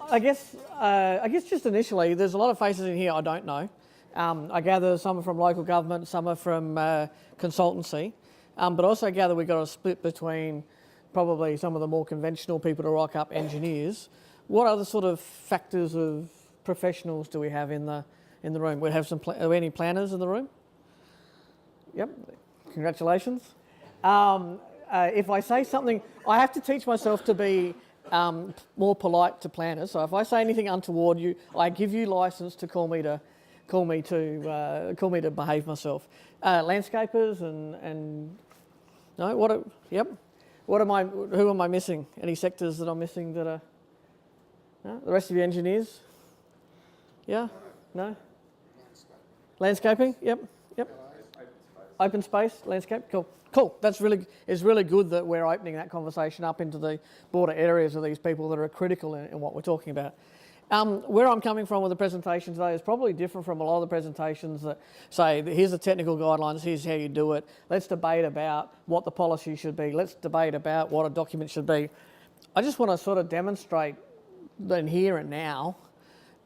I guess just initially, there's a lot of faces in here I don't know. I gather some are from local government, some are from consultancy, but also gather we've got a split between probably some of the more conventional people to rock up, engineers. What other sort of factors of professionals do we have in the room? We have are there any planners in the room? Yep, congratulations. If I say something, I have to teach myself to be more polite to planners. So if I say anything untoward, I give you license to call me to behave myself. Landscapers and no, yep. Who am I missing? Any sectors that I'm missing that are? No? The rest of you engineers? Yeah? No? Landscaping? Yep. Open space, landscape, cool. It's really good that we're opening that conversation up into the broader areas of these people that are critical in what we're talking about. Where I'm coming from with the presentation today is probably different from a lot of the presentations that say, here's the technical guidelines, here's how you do it. Let's debate about what the policy should be. Let's debate about what a document should be. I just want to sort of demonstrate in here and now,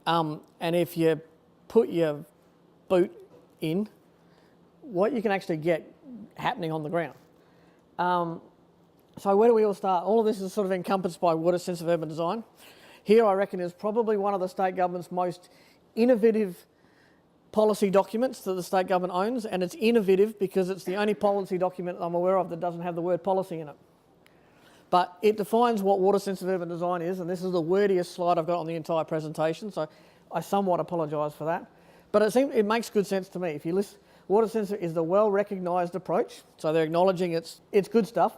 and if you put your boot in, what you can actually get happening on the ground. So where do we all start? All of this is sort of encompassed by water sensitive urban design. Here I reckon is probably one of the state government's most innovative policy documents that the state government owns, and it's innovative because it's the only policy document I'm aware of that doesn't have the word policy in it. But it defines what water sensitive urban design is, and this is the wordiest slide I've got on the entire presentation, so I somewhat apologise for that. But it makes good sense to me. If you listen, water sensitive is the well-recognised approach, so they're acknowledging it's good stuff,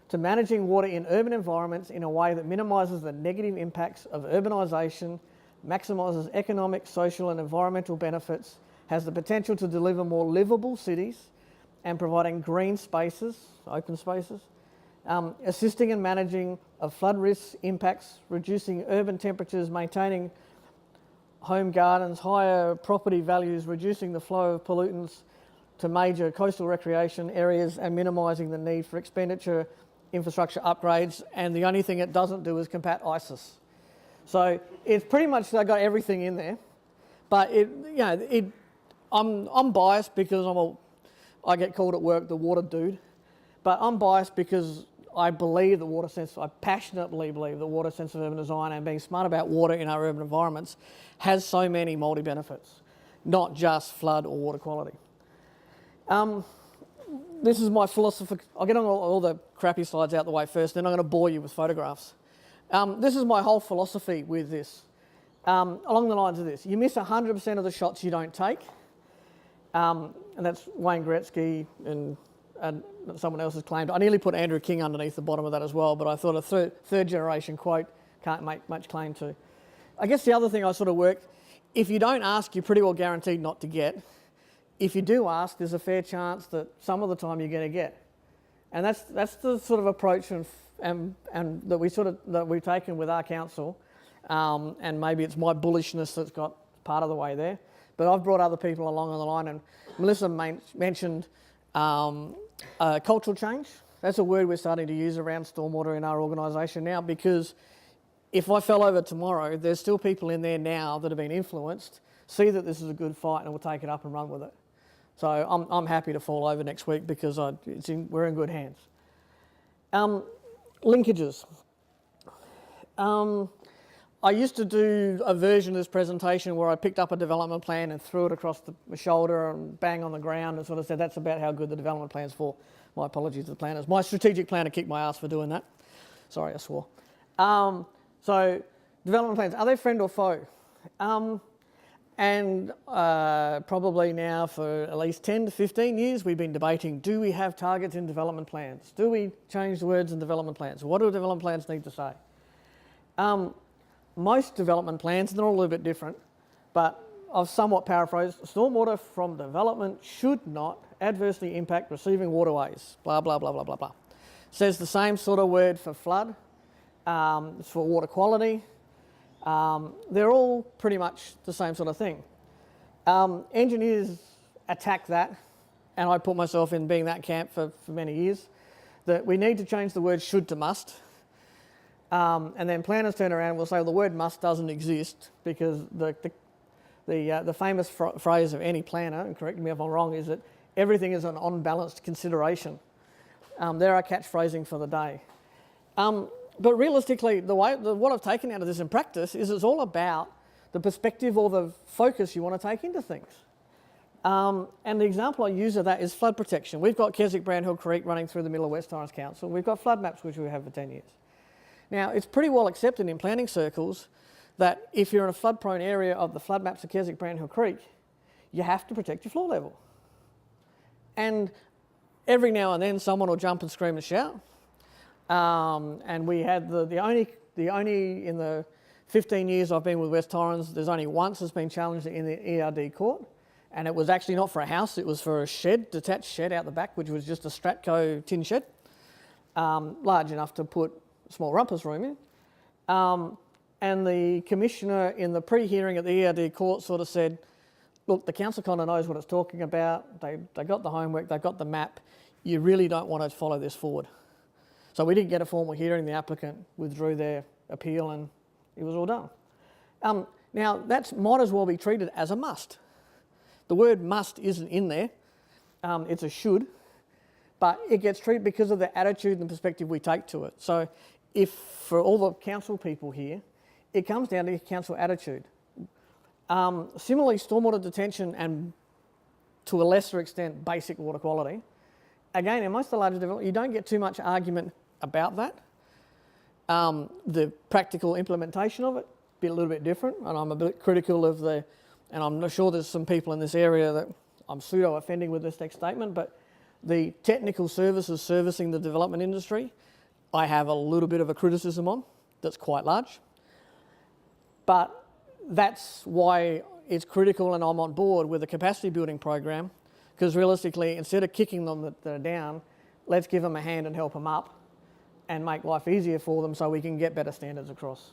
to managing water in urban environments in a way that minimises the negative impacts of urbanisation, maximises economic, social and environmental benefits, has the potential to deliver more livable cities and providing green spaces, open spaces, assisting in managing of flood risks, impacts, reducing urban temperatures, maintaining home gardens, higher property values, reducing the flow of pollutants to major coastal recreation areas and minimising the need for expenditure, infrastructure upgrades, and the only thing it doesn't do is combat ISIS. So it's pretty much, they've got everything in there, but I'm biased because I get called at work the water dude, but I'm biased because I passionately believe that water sensitive urban design and being smart about water in our urban environments has so many multi-benefits, not just flood or water quality. This is my philosophy. I'll get on all the crappy slides out the way first, then I'm going to bore you with photographs. This is my whole philosophy with this. Along the lines of this, you miss 100% of the shots you don't take, and that's Wayne Gretzky and someone else has claimed. I nearly put Andrew King underneath the bottom of that as well, but I thought a third generation quote can't make much claim to. I guess the other thing I sort of work, if you don't ask, you're pretty well guaranteed not to get. If you do ask, there's a fair chance that some of the time you're going to get. And that's the sort of approach and that we've taken with our council, and maybe it's my bullishness that's got part of the way there. But I've brought other people along on the line, and Melissa mentioned cultural change. That's a word we're starting to use around stormwater in our organisation now, because if I fell over tomorrow, there's still people in there now that have been influenced, see that this is a good fight, and will take it up and run with it. So I'm happy to fall over next week because we're in good hands. Linkages. I used to do a version of this presentation where I picked up a development plan and threw it across my shoulder and bang on the ground and sort of said that's about how good the development plan's for. My apologies to the planners. My strategic planner kicked my ass for doing that. Sorry, I swore. So development plans, are they friend or foe? Probably now for at least 10 to 15 years we've been debating, do we have targets in development plans? Do we change the words in development plans? What do development plans need to say? Most development plans, and they're all a little bit different, but I've somewhat paraphrased, stormwater from development should not adversely impact receiving waterways, blah, blah, blah, blah, blah, blah. Says the same sort of word for flood, it's for water quality. They're all pretty much the same sort of thing. Engineers attack that, and I put myself in being that camp for many years, that we need to change the word should to must. And then planners turn around and will say, well, the word must doesn't exist because the famous phrase of any planner, and correct me if I'm wrong, is that everything is an unbalanced consideration. There are catchphrasing for the day. But realistically, what I've taken out of this in practice is it's all about the perspective or the focus you want to take into things. And the example I use of that is flood protection. We've got Keswick Brown Hill Creek running through the middle of West Torrens Council. We've got flood maps which we have for 10 years. Now, it's pretty well accepted in planning circles that if you're in a flood-prone area of the flood maps of Keswick Brown Hill Creek, you have to protect your floor level. And every now and then someone will jump and scream and shout. And we had the only in the 15 years I've been with West Torrens, there's only once it's been challenged in the ERD court. And it was actually not for a house, it was for a shed, detached shed out the back, which was just a Stratco tin shed, large enough to put a small rumpus room in. And the commissioner in the pre-hearing at the ERD court sort of said, look, the council kind of knows what it's talking about, they got the homework, they got the map, you really don't want to follow this forward. So we didn't get a formal hearing, the applicant withdrew their appeal and it was all done. Now that might as well be treated as a must. The word must isn't in there, it's a should, but it gets treated because of the attitude and perspective we take to it. So if for all the council people here, it comes down to council attitude. Similarly, stormwater detention and to a lesser extent basic water quality, again, in most of the larger developments, you don't get too much argument about that. The practical implementation of it, be a little bit different, and I'm a bit critical of and I'm not sure there's some people in this area that I'm pseudo-offending with this next statement, but the technical services servicing the development industry, I have a little bit of a criticism on, that's quite large. But that's why it's critical and I'm on board with the capacity building program, because realistically, instead of kicking them that they're down, let's give them a hand and help them up and make life easier for them so we can get better standards across.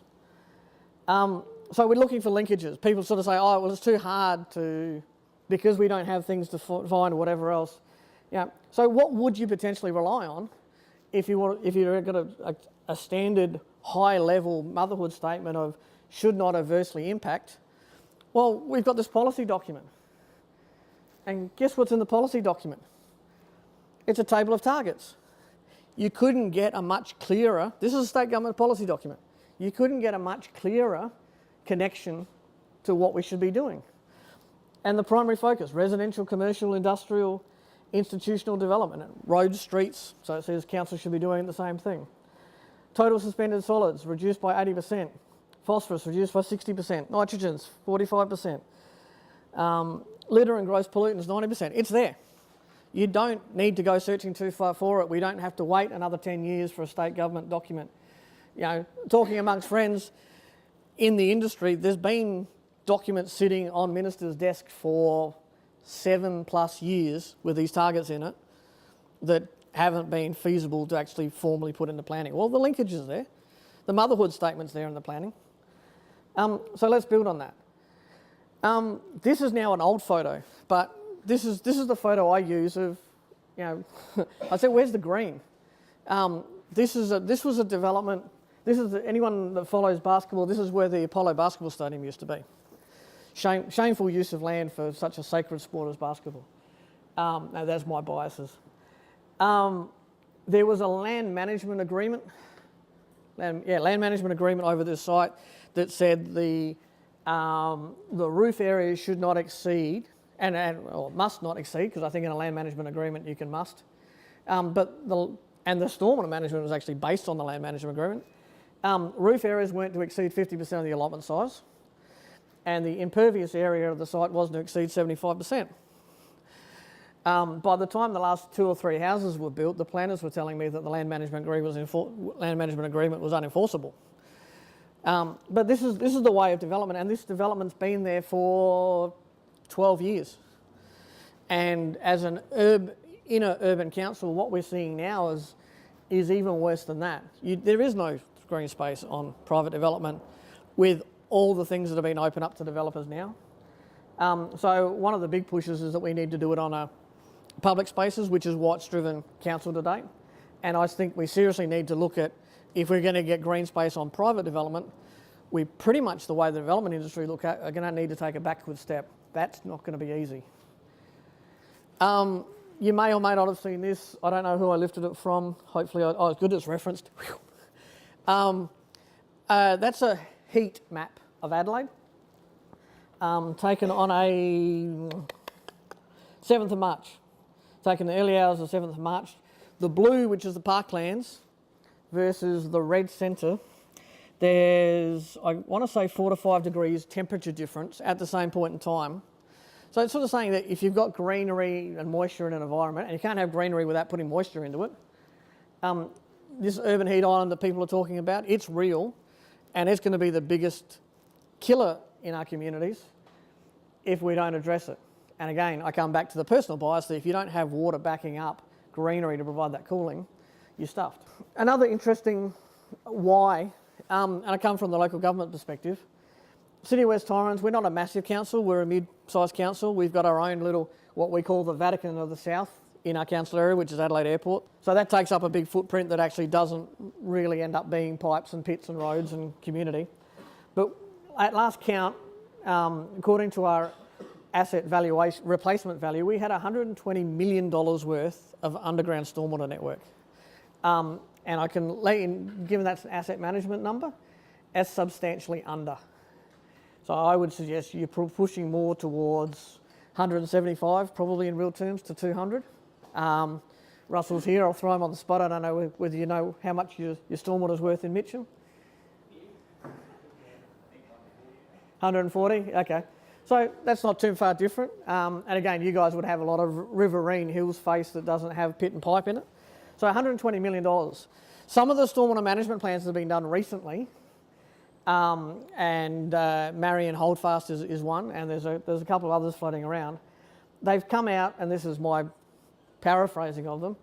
So we're looking for linkages. People sort of say, oh, well, it's too hard to, because we don't have things to find or whatever else. Yeah. So what would you potentially rely on if you've got a standard high-level motherhood statement of should not adversely impact? Well, we've got this policy document. And guess what's in the policy document? It's a table of targets. You couldn't get a much clearer, this is a state government policy document, you couldn't get a much clearer connection to what we should be doing. And the primary focus, residential, commercial, industrial, institutional development, roads, streets, so it says council should be doing the same thing. Total suspended solids reduced by 80%, phosphorus reduced by 60%, nitrogens 45%, litter and gross pollutants 90%. It's there. You don't need to go searching too far for it. We don't have to wait another 10 years for a state government document. You know, talking amongst friends in the industry, there's been documents sitting on ministers' desks for 7+ years with these targets in it that haven't been feasible to actually formally put into planning. Well, the linkage is there. The motherhood statement's there in the planning. So let's build on that. This is now an old photo, but this is the photo I use of, you know, I said, where's the green? This was a development. Anyone that follows basketball, this is where the Apollo basketball stadium used to be. Shameful use of land for such a sacred sport as basketball. Now that's my biases. There was a land management agreement. Land management agreement over this site that said the roof area should not exceed, or must not exceed, because I think in a land management agreement you can must. And the stormwater management was actually based on the land management agreement. Roof areas weren't to exceed 50% of the allotment size, and the impervious area of the site wasn't to exceed 75%. By the time the last 2 or 3 houses were built, the planners were telling me that the land management agreement was unenforceable. But this is the way of development, and this development's been there for 12 years. And as an inner urban council, what we're seeing now is even worse than that. There is no green space on private development with all the things that have been opened up to developers now. So one of the big pushes is that we need to do it on a public spaces, which is what's driven council to date. And I think we seriously need to look at if we're going to get green space on private development, we pretty much, the way the development industry look at, are going to need to take a backward step. That's not going to be easy. You may or may not have seen this. I don't know who I lifted it from. Hopefully, it's good it's referenced. That's a heat map of Adelaide, taken on a 7th of March. Taken the early hours of 7th of March. The blue, which is the parklands, versus the red centre. There's, I want to say, 4 to 5 degrees temperature difference at the same point in time. So it's sort of saying that if you've got greenery and moisture in an environment, and you can't have greenery without putting moisture into it, this urban heat island that people are talking about, it's real, and it's going to be the biggest killer in our communities if we don't address it. And again, I come back to the personal bias that if you don't have water backing up greenery to provide that cooling, you're stuffed. Another interesting why, and I come from the local government perspective, City of West Torrens, we're not a massive council, we're a mid-sized council. We've got our own little, what we call the Vatican of the South in our council area, which is Adelaide Airport. So that takes up a big footprint that actually doesn't really end up being pipes and pits and roads and community. But at last count, according to our asset valuation, replacement value, we had $120 million worth of underground stormwater network. And I can let you, given that's an asset management number, that's substantially under. So I would suggest you're pushing more towards 175, probably in real terms, to 200. Russell's here, I'll throw him on the spot. I don't know whether you know how much your stormwater's worth in Mitcham. 140, okay. So that's not too far different. And again, you guys would have a lot of riverine hills face that doesn't have pit and pipe in it. So $120 million. Some of the stormwater management plans that have been done recently, and Marion Holdfast is one, and there's a couple of others floating around. They've come out, and this is my paraphrasing of them,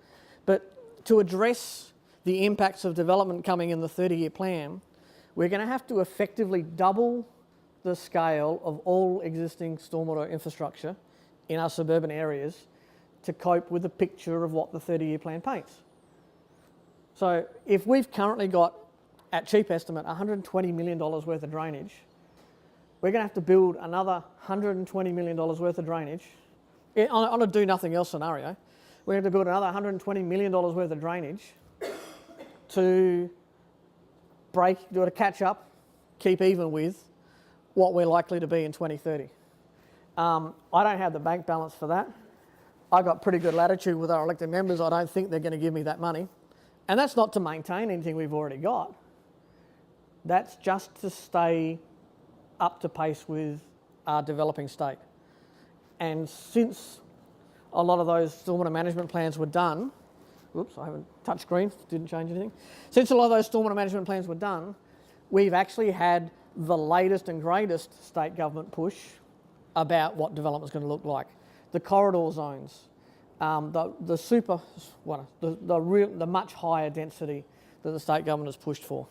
but to address the impacts of development coming in the 30-year plan, we're going to have to effectively double the scale of all existing stormwater infrastructure in our suburban areas to cope with the picture of what the 30-year plan paints. So if we've currently got, at cheap estimate, $120 million worth of drainage, we're going to have to build another $120 million worth of drainage. On a do-nothing-else scenario, we're going to build another $120 million worth of drainage to catch up, keep even with what we're likely to be in 2030. I don't have the bank balance for that. I got pretty good latitude with our elected members. I don't think they're going to give me that money. And that's not to maintain anything we've already got. That's just to stay up to pace with our developing state. And since a lot of those stormwater management plans were done, whoops, I haven't touched screen, didn't change anything. Since a lot of those stormwater management plans were done, we've actually had the latest and greatest state government push about what development's going to look like. The corridor zones, the much higher density that the state government has pushed for.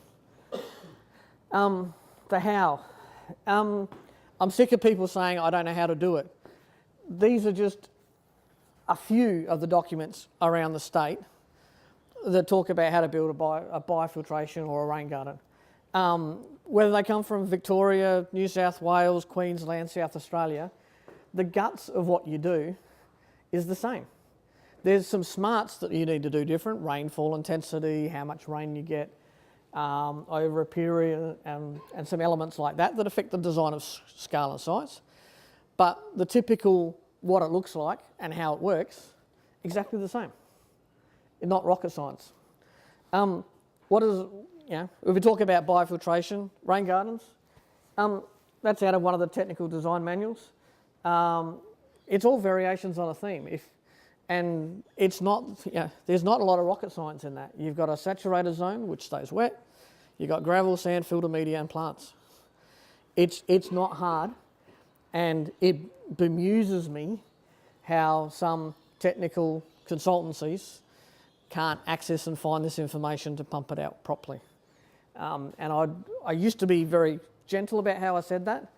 The how. I'm sick of people saying, I don't know how to do it. These are just a few of the documents around the state that talk about how to build a biofiltration or a rain garden. Whether they come from Victoria, New South Wales, Queensland, South Australia, the guts of what you do is the same. There's some smarts that you need to do different, rainfall intensity, how much rain you get over a period, and some elements like that that affect the design of scale and size. But the typical what it looks like and how it works, exactly the same. It's not rocket science. If we talk about biofiltration, Raingardens, that's out of one of the technical design manuals. It's all variations on a theme. And it's not, there's not a lot of rocket science in that. You've got a saturated zone, which stays wet. You've got gravel, sand, filter media, and plants. It's not hard, and it bemuses me how some technical consultancies can't access and find this information to pump it out properly. And I used to be very gentle about how I said that.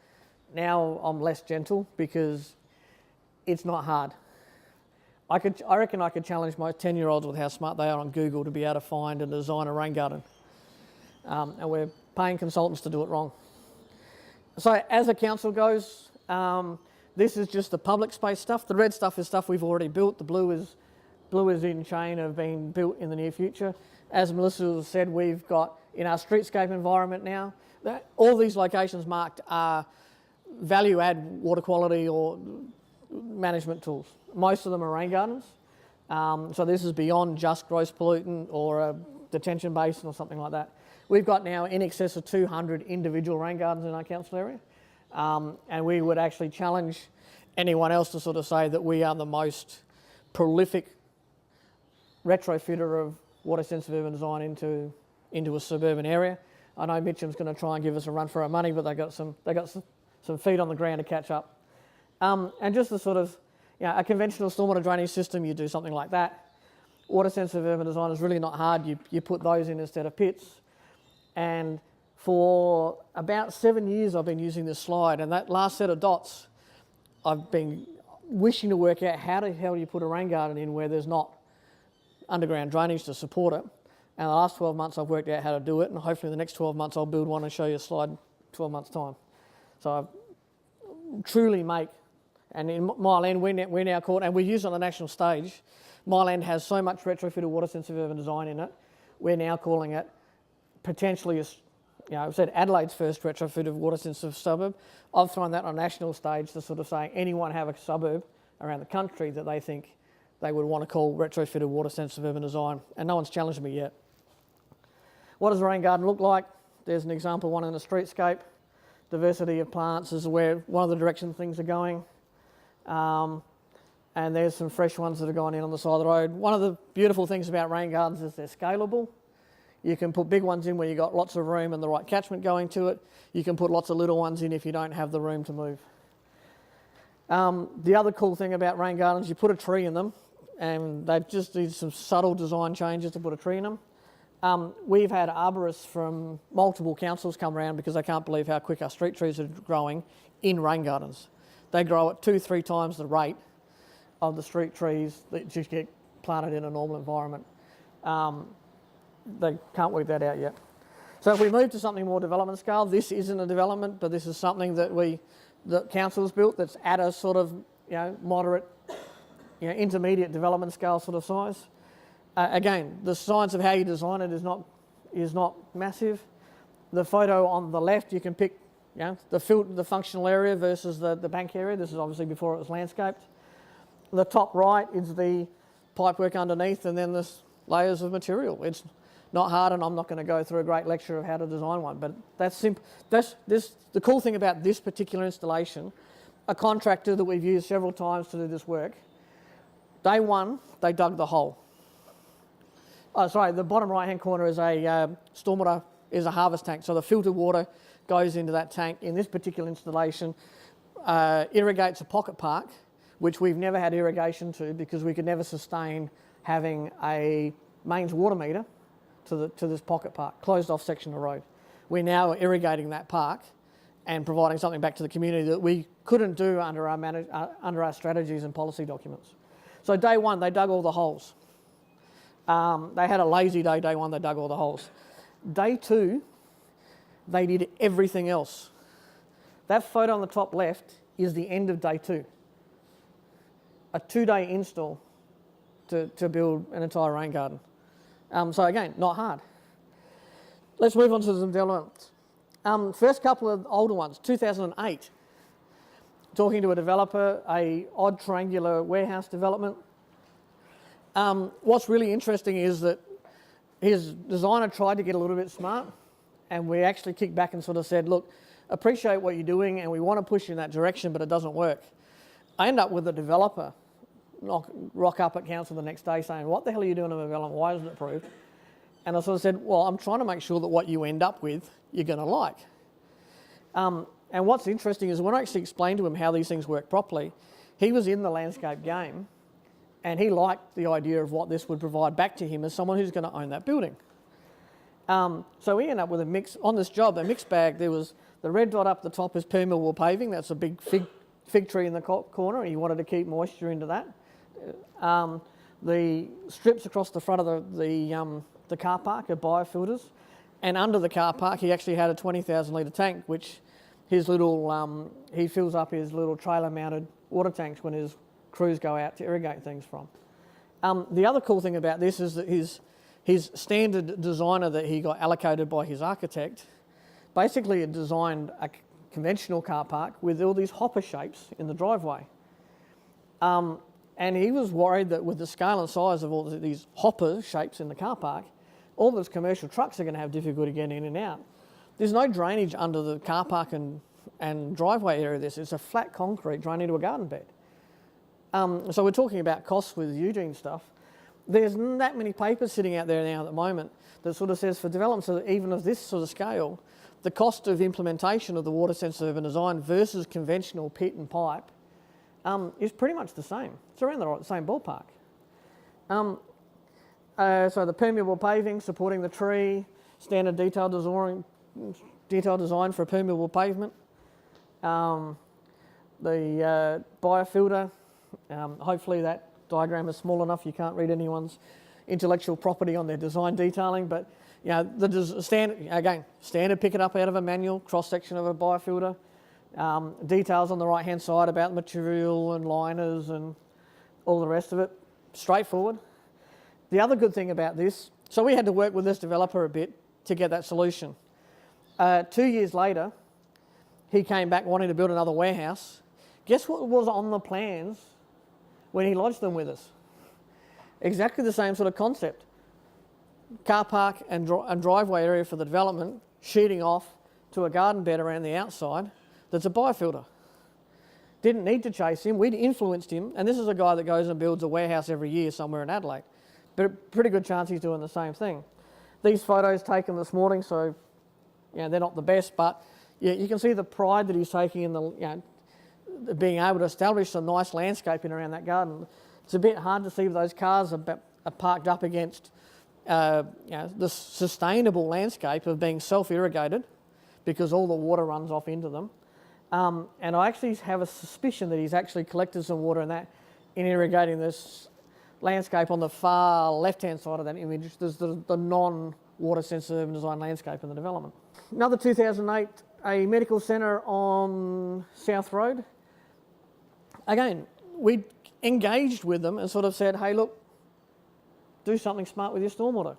Now I'm less gentle because it's not hard. I reckon I could challenge most 10-year-olds with how smart they are on Google to be able to find and design a rain garden. and we're paying consultants to do it wrong. So as a council goes, this is just the public space stuff. The red stuff is stuff we've already built. The blue is in chain of being built in the near future. As Melissa said, we've got in our streetscape environment now, all these locations marked are value add water quality or management tools. Most of them are rain gardens. So this is beyond just gross pollutant or a detention basin or something like that. We've got now in excess of 200 individual rain gardens in our council area. And we would actually challenge anyone else to sort of say that we are the most prolific retrofitter of water sensitive urban design into a suburban area. I know Mitcham's going to try and give us a run for our money, but they got some feet on the ground to catch up. And just the sort of, a conventional stormwater drainage system, you do something like that. Water sensitive urban design is really not hard. You put those in instead of pits. And for about 7 years, I've been using this slide, and that last set of dots, I've been wishing to work out how the hell you put a rain garden in where there's not underground drainage to support it. And the last 12 months, I've worked out how to do it, and hopefully the next 12 months, I'll build one and show you a slide 12 months' time. So I truly make, and in my land, we're now called, and we use it on the national stage. My land has so much retrofitted water sensitive urban design in it, we're now calling it potentially, I've said Adelaide's first retrofitted water sensitive suburb. I've thrown that on a national stage to sort of say anyone have a suburb around the country that they think they would want to call retrofitted water sensitive urban design, and no one's challenged me yet. What does a rain garden look like? There's an example, one in the streetscape. Diversity of plants is where one of the directions things are going. And there's some fresh ones that are going in on the side of the road. One of the beautiful things about rain gardens is they're scalable. You can put big ones in where you've got lots of room and the right catchment going to it. You can put lots of little ones in if you don't have the room to move. The other cool thing about rain gardens, you put a tree in them, and they just need some subtle design changes to put a tree in them. We've had arborists from multiple councils come around because they can't believe how quick our street trees are growing in rain gardens. They grow at 2-3 times the rate of the street trees that just get planted in a normal environment. They can't work that out yet. So if we move to something more development scale, this isn't a development, but this is something that the council's built that's at a sort of moderate, intermediate development scale sort of size. Again, the science of how you design it is not massive. The photo on the left, you can pick the functional area versus the bank area. This is obviously before it was landscaped. The top right is the pipework underneath, and then the layers of material. It's not hard, and I'm not going to go through a great lecture of how to design one, but that's simple. The cool thing about this particular installation, a contractor that we've used several times to do this work, day one, they dug the hole. Oh, sorry, the bottom right-hand corner is a stormwater, is a harvest tank. So the filtered water goes into that tank. In this particular installation, irrigates a pocket park, which we've never had irrigation to because we could never sustain having a mains water meter to this pocket park, closed off section of road. We're now irrigating that park and providing something back to the community that we couldn't do under our strategies and policy documents. So day one, they dug all the holes. They had a lazy day one, they dug all the holes. Day two, they did everything else. That photo on the top left is the end of day two. A 2-day install to build an entire rain garden. So again, not hard. Let's move on to some developments. First couple of older ones, 2008. Talking to a developer, a odd triangular warehouse development. What's really interesting is that his designer tried to get a little bit smart, and we actually kicked back and sort of said, look, appreciate what you're doing and we want to push you in that direction, but it doesn't work. I end up with a developer rock up at council the next day saying, what the hell are you doing in the development? Why isn't it approved? And I sort of said, well, I'm trying to make sure that what you end up with, you're going to like. And what's interesting is when I actually explained to him how these things work properly, he was in the landscape game and he liked the idea of what this would provide back to him as someone who's going to own that building. So we ended up with a mix, on this job, a mixed bag. There was the red dot up the top is permeable paving. That's a big fig tree in the corner, and he wanted to keep moisture into that. The strips across the front of the car park are biofilters, And under the car park, he actually had a 20,000 litre tank, which his little, he fills up his little trailer mounted water tanks when his crews go out to irrigate things from. The other cool thing about this is that his standard designer that he got allocated by his architect basically had designed a conventional car park with all these hopper shapes in the driveway. And he was worried that with the scale and size of all these hopper shapes in the car park, all those commercial trucks are going to have difficulty getting in and out. There's no drainage under the car park and driveway area of this. It's a flat concrete drained into a garden bed. So we're talking about costs with Eugene stuff. There's not that many papers sitting out there now at the moment that sort of says for developments even of this sort of scale, the cost of implementation of the water sensitive urban design versus conventional pit and pipe is pretty much the same. It's around the same ballpark. So the permeable paving supporting the tree, standard detail design for a permeable pavement. The biofilter, hopefully that diagram is small enough you can't read anyone's intellectual property on their design detailing, but you know, the standard pick it up out of a manual, cross-section of a biofilter, details on the right-hand side about material and liners and all the rest of it, straightforward. The other good thing about this, so we had to work with this developer a bit to get that solution. 2 years later, he came back wanting to build another warehouse. Guess what was on the plans when he lodged them with us? Exactly the same sort of concept. Car park and driveway area for the development, sheeting off to a garden bed around the outside that's a biofilter. Didn't need to chase him, we'd influenced him, and this is a guy that goes and builds a warehouse every year somewhere in Adelaide. But a pretty good chance he's doing the same thing. These photos taken this morning, so you know, they're not the best, but yeah, you can see the pride that he's taking in being able to establish some nice landscaping around that garden. It's a bit hard to see if those cars are parked up against the sustainable landscape of being self-irrigated because all the water runs off into them. And I actually have a suspicion that he's actually collected some water in irrigating this landscape on the far left-hand side of that image. There's the non-water sensitive urban design landscape in the development. Another 2008, a medical centre on South Road. Again, we engaged with them and sort of said, hey, look, do something smart with your stormwater.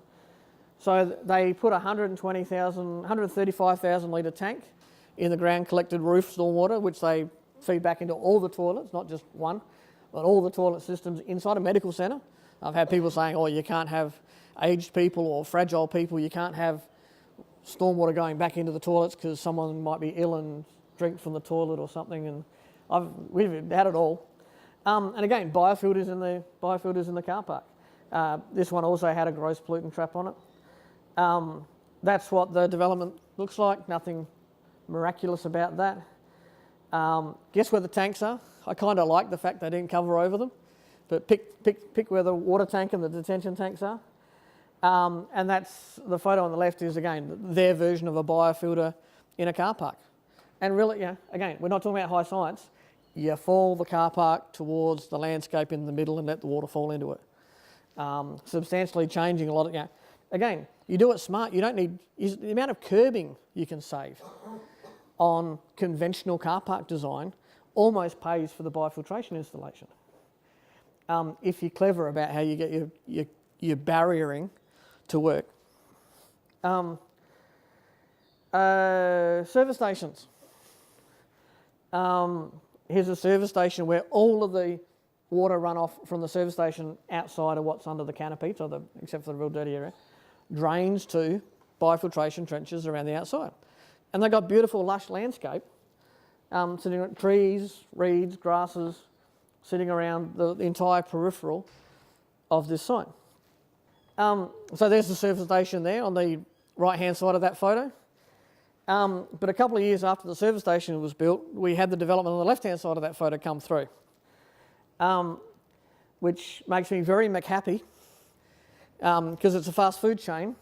So they put 135,000 litre tank in the ground collected roof stormwater, which they feed back into all the toilets, not just one, but all the toilet systems inside a medical centre. I've had people saying, oh, you can't have aged people or fragile people, you can't have stormwater going back into the toilets because someone might be ill and drink from the toilet or something, and we've had it all. And again, biofilters in the car park. This one also had a gross pollutant trap on it. That's what the development looks like, nothing miraculous about that. Guess where the tanks are? I kind of like the fact they didn't cover over them, but pick where the water tank and the detention tanks are. And that's the photo on the left is, again, their version of a biofilter in a car park. And really, again, we're not talking about high science. You fall the car park towards the landscape in the middle and let the water fall into it. Substantially changing a lot of, again, you do it smart. You don't need, the amount of curbing you can save on conventional car park design almost pays for the biofiltration installation. If you're clever about how you get your barriering to work. Service stations. Here's a service station where all of the water runoff from the service station outside of what's under the canopy, except for the real dirty area, drains to biofiltration trenches around the outside. And they've got beautiful lush landscape, sitting on trees, reeds, grasses, sitting around the entire peripheral of this site. So there's the service station there on the right-hand side of that photo. But a couple of years after the service station was built, we had the development on the left-hand side of that photo come through, which makes me very happy because it's a fast food chain.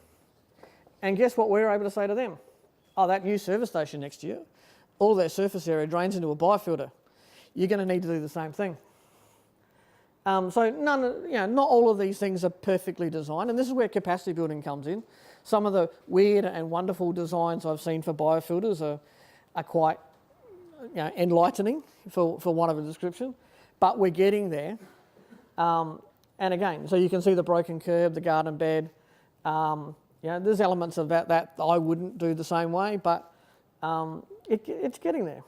And guess what we're able to say to them? Oh, that new service station next to you, all their surface area drains into a biofilter. You're going to need to do the same thing. So not all of these things are perfectly designed, and this is where capacity building comes in. Some of the weird and wonderful designs I've seen for biofilters are quite enlightening, for want of a description, but we're getting there. And again, so you can see the broken curb, the garden bed. There's elements of that I wouldn't do the same way, but it's getting there.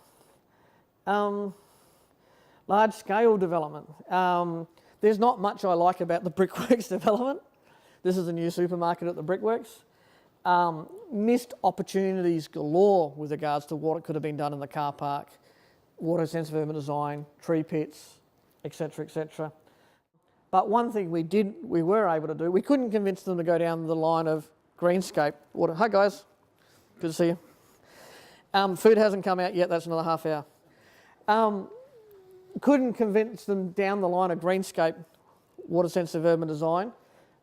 Large scale development. There's not much I like about the Brickworks development. This is a new supermarket at the Brickworks. Missed opportunities galore with regards to what could have been done in the car park, water sensitive urban design, tree pits, etc., etc. But one thing we were able to do, we couldn't convince them to go down the line of greenscape water. Hi guys, good to see you. Food hasn't come out yet, that's another half hour. Couldn't convince them down the line of greenscape water sensitive urban design,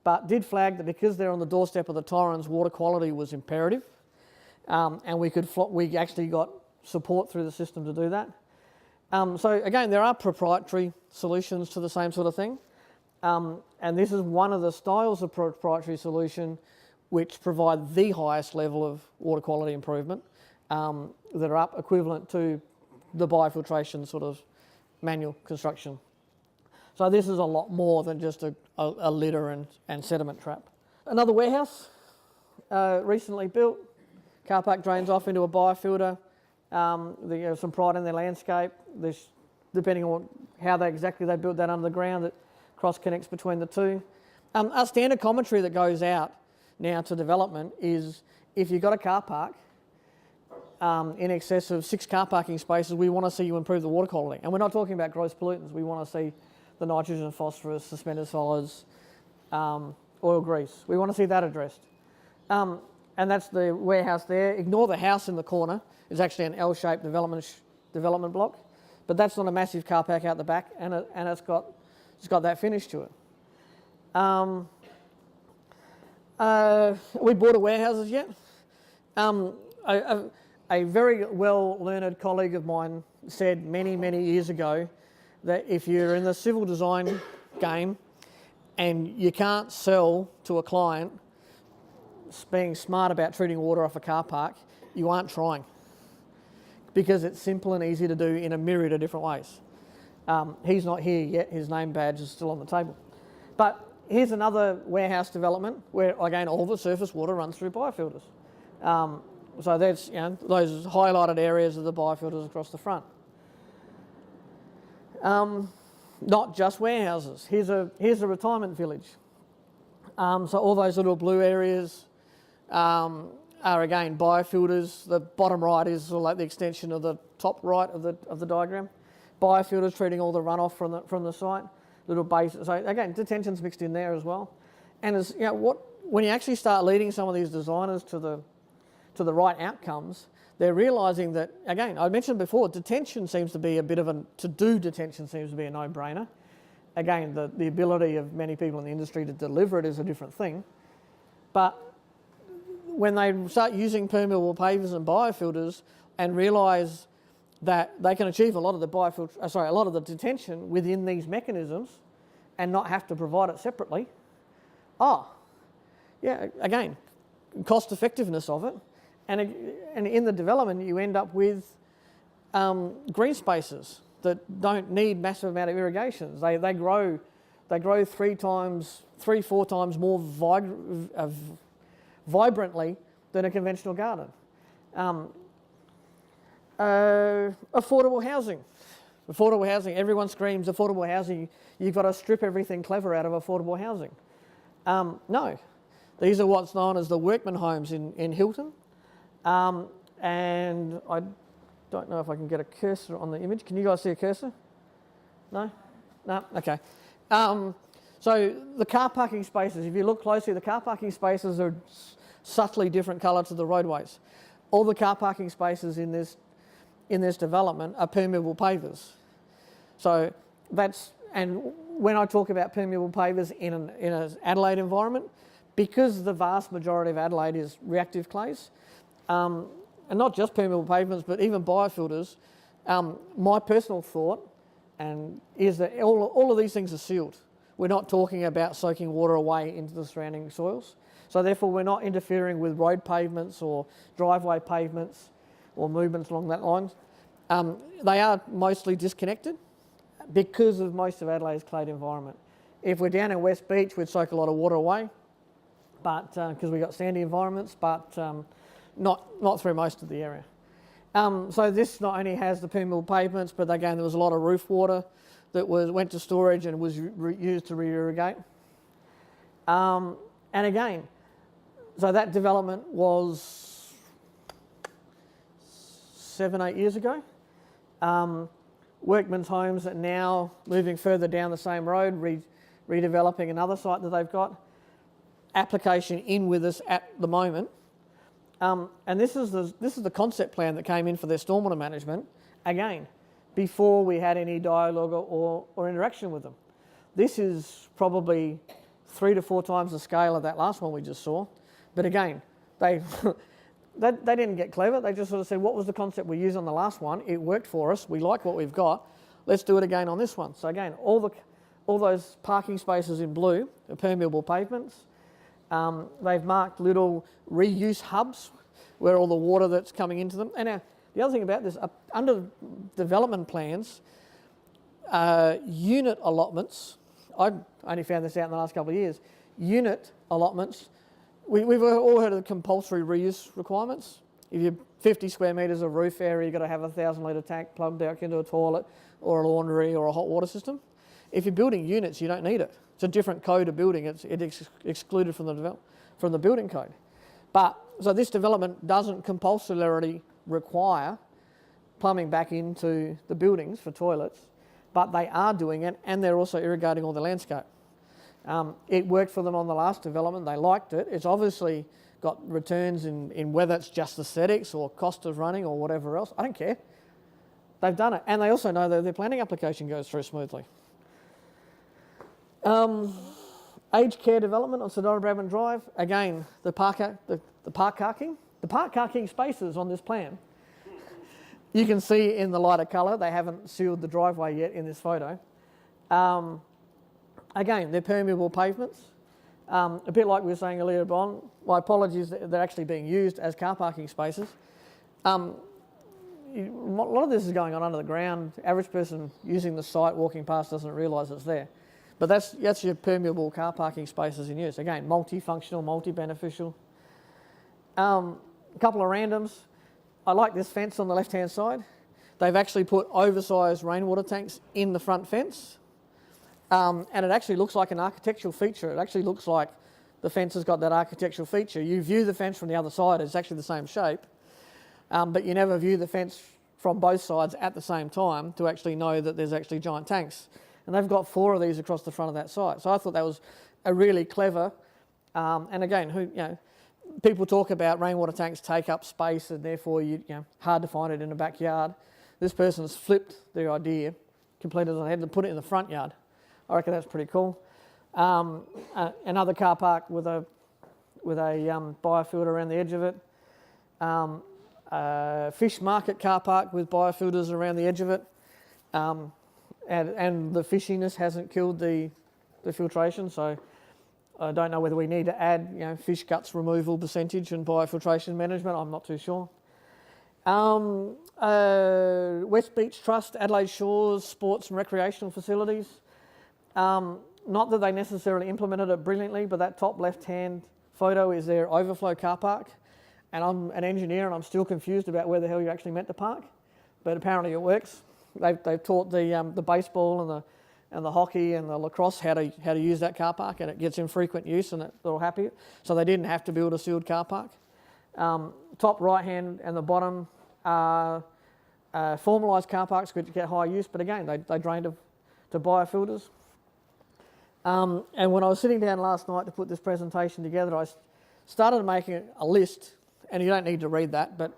but did flag that because they're on the doorstep of the Torrens, water quality was imperative, and we actually got support through the system to do that. So again, there are proprietary solutions to the same sort of thing, and this is one of the styles of proprietary solution which provide the highest level of water quality improvement that are up equivalent to the biofiltration sort of manual construction. So this is a lot more than just a litter and sediment trap. Another warehouse, recently built, car park drains off into a biofilter. There's some pride in their landscape. There's, depending on how they built that under the ground, it cross connects between the two. Our standard commentary that goes out now to development is if you've got a car park in excess of 6 car parking spaces, we want to see you improve the water quality. And we're not talking about gross pollutants. We want to see the nitrogen, phosphorus, suspended solids, oil, grease. We want to see that addressed. And that's the warehouse there. Ignore the house in the corner. It's actually an L-shaped development block. But that's not a massive car park out the back, and it's got that finish to it. We bought a warehouses yet. A very well-learned colleague of mine said many, many years ago that if you're in the civil design game and you can't sell to a client being smart about treating water off a car park, you aren't trying, because it's simple and easy to do in a myriad of different ways. He's not here yet, his name badge is still on the table. But here's another warehouse development where, again, all the surface water runs through biofilters. So there's those highlighted areas of the biofilters across the front. Not just warehouses. Here's a retirement village. So all those little blue areas are again biofilters. The bottom right is sort of like the extension of the top right of the diagram. Biofilters treating all the runoff from the site. Little bases. So again, detention's mixed in there as well. And as when you actually start leading some of these designers to the right outcomes, they're realising that, again, I mentioned before, detention seems to be a no-brainer. Again, the ability of many people in the industry to deliver it is a different thing. But when they start using permeable pavers and biofilters and realise that they can achieve a lot of the detention within these mechanisms and not have to provide it separately, again, cost effectiveness of it. And in the development, you end up with green spaces that don't need massive amount of irrigations. They grow 4 times more vibrantly than a conventional garden. Affordable housing. Affordable housing. Everyone screams affordable housing. You've got to strip everything clever out of affordable housing. No, these are what's known as the workman homes in Hilton. And I don't know if I can get a cursor on the image. Can you guys see a cursor? No? No? Okay. So the car parking spaces, if you look closely, the car parking spaces are subtly different colour to the roadways. All the car parking spaces in this development are permeable pavers. So and when I talk about permeable pavers in an Adelaide environment, because the vast majority of Adelaide is reactive clays, and not just permeable pavements, but even biofilters, my personal thought is that all of these things are sealed. We're not talking about soaking water away into the surrounding soils. So therefore we're not interfering with road pavements or driveway pavements or movements along that line. They are mostly disconnected because of most of Adelaide's clay environment. If we're down in West Beach, we'd soak a lot of water away, but because we've got sandy environments, but not through most of the area. So this not only has the permeable pavements, but again, there was a lot of roof water that went to storage and was used to re-irrigate. And again, so that development was 7-8 years ago. Workmen's homes are now moving further down the same road, redeveloping another site that they've got. Application in with us at the moment. And this is the concept plan that came in for their stormwater management, again, before we had any dialogue or interaction with them. This is probably 3 to 4 times the scale of that last one we just saw. But again, they didn't get clever. They just sort of said, what was the concept we used on the last one? It worked for us. We like what we've got. Let's do it again on this one. So again, all those parking spaces in blue are permeable pavements. They've marked little reuse hubs where all the water that's coming into them. And now, the other thing about this, under development plans, unit allotments, I've only found this out in the last couple of years, unit allotments, we've all heard of the compulsory reuse requirements. If you're 50 square metres of roof area, you've got to have a 1,000 litre tank plugged out into a toilet or a laundry or a hot water system. If you're building units, you don't need it. It's a different code of building. It's excluded from the building code. But so this development doesn't compulsorily require plumbing back into the buildings for toilets, but they are doing it, and they're also irrigating all the landscape. It worked for them on the last development. They liked it. It's obviously got returns in whether it's just aesthetics or cost of running or whatever else. I don't care. They've done it, and they also know that their planning application goes through smoothly. Aged care development on Sedona Bradman Drive. Again, the park parking spaces on this plan. You can see in the lighter colour, they haven't sealed the driveway yet in this photo. Again, they're permeable pavements. A bit like we were saying earlier on, my apologies, they're actually being used as car parking spaces. A lot of this is going on under the ground. Average person using the site, walking past, doesn't realise it's there. But that's your permeable car parking spaces in use. Again, multifunctional, multi-beneficial. A couple of randoms. I like this fence on the left-hand side. They've actually put oversized rainwater tanks in the front fence. And it actually looks like an architectural feature. It actually looks like the fence has got that architectural feature. You view the fence from the other side, it's actually the same shape. But you never view the fence from both sides at the same time to actually know that there's actually giant tanks. And they've got 4 of these across the front of that site. So I thought that was a really clever, and again, people talk about rainwater tanks take up space and therefore hard to find it in a backyard. This person's flipped their idea completely on the head and put it in the front yard. I reckon that's pretty cool. Another car park with a biofilter around the edge of it. Fish market car park with biofilters around the edge of it. And the fishiness hasn't killed the filtration, so I don't know whether we need to add fish guts removal percentage and biofiltration management. I'm not too sure. West Beach Trust, Adelaide Shores, sports and recreational facilities. Not that they necessarily implemented it brilliantly, but that top left-hand photo is their overflow car park. And I'm an engineer and I'm still confused about where the hell you actually meant to park, but apparently it works. They've taught the baseball and the hockey and the lacrosse how to use that car park, and it gets in frequent use and they're all happy. So they didn't have to build a sealed car park. Top right hand and the bottom are formalised car parks which get high use, but again they drain to biofilters. And when I was sitting down last night to put this presentation together, I started making a list, and you don't need to read that, but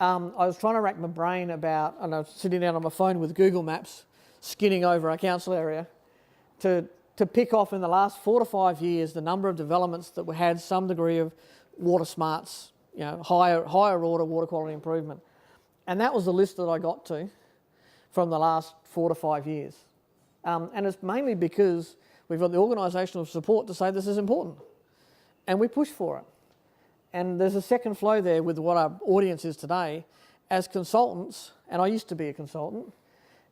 I was trying to rack my brain about, and I was sitting down on my phone with Google Maps, skinning over our council area, to pick off in the last 4 to 5 years the number of developments that had some degree of water smarts, higher order water quality improvement. And that was the list that I got to from the last 4 to 5 years. And it's mainly because we've got the organisational support to say this is important. and we push for it. And there's a second flow there with what our audience is today. As consultants, and I used to be a consultant,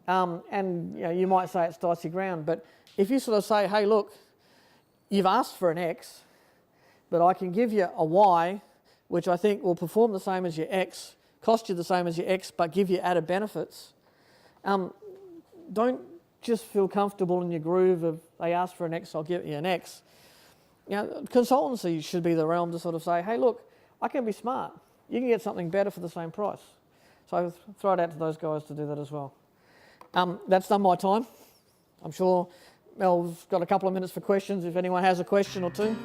and you might say it's dicey ground, but if you sort of say, hey, look, you've asked for an X, but I can give you a Y, which I think will perform the same as your X, cost you the same as your X, but give you added benefits, don't just feel comfortable in your groove of they asked for an X, I'll give you an X. Consultancy should be the realm to sort of say, hey, look, I can be smart. You can get something better for the same price. So I throw it out to those guys to do that as well. That's done my time. I'm sure Mel's got a couple of minutes for questions if anyone has a question or two.